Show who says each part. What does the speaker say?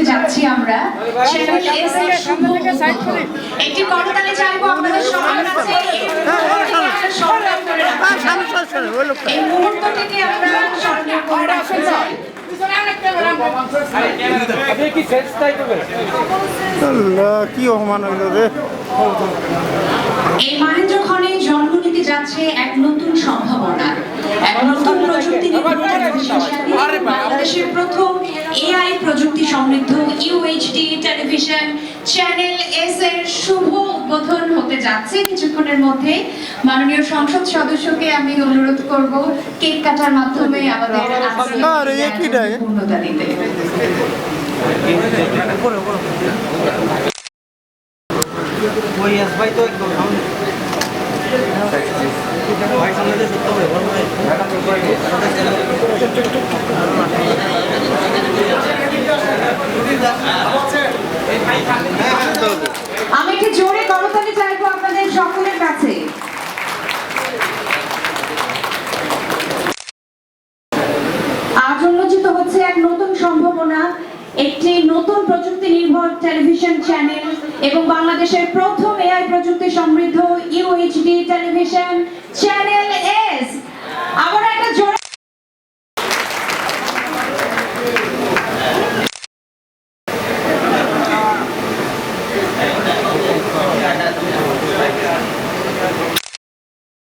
Speaker 1: যাচ্ছি আমরা channel S এর শুভ একটি করতালি চাইবো আপনাদের সবার কাছে এই মুহূর্তটিকে আমরা স্মরণীয় করে রাখতে চাই।
Speaker 2: কি অপমান হইল রে।
Speaker 1: এই মহেন্দ্র খনে জন্ম নিতে যাচ্ছে এক নতুন সম্ভাবনা, এক নতুন প্রযুক্তি বাংলাদেশের প্রথম এআই প্রযুক্তি সমৃদ্ধ ইউএইচডি টেলিভিশন চ্যানেল এস এর শুভ উদ্বোধন হতে যাচ্ছে কিছুক্ষণের মধ্যে। মাননীয় সংসদ সদস্যকে আমি অনুরোধ করব কেক কাটার মাধ্যমে আমাদের পূর্ণতা দিতে।
Speaker 3: ভাই তো একদম ভাই সামনে দিয়ে সত্য হবে
Speaker 1: আমি একটু জোরে করতালি চাইবো আপনাদের সকলের কাছে। আজ উন্মোচিত হচ্ছে এক নতুন সম্ভাবনা, একটি নতুন প্রযুক্তি নির্ভর টেলিভিশন চ্যানেল এবং বাংলাদেশের প্রথম এআই প্রযুক্তি সমৃদ্ধ ইউএইচডি টেলিভিশন চ্যানেল এস। আবার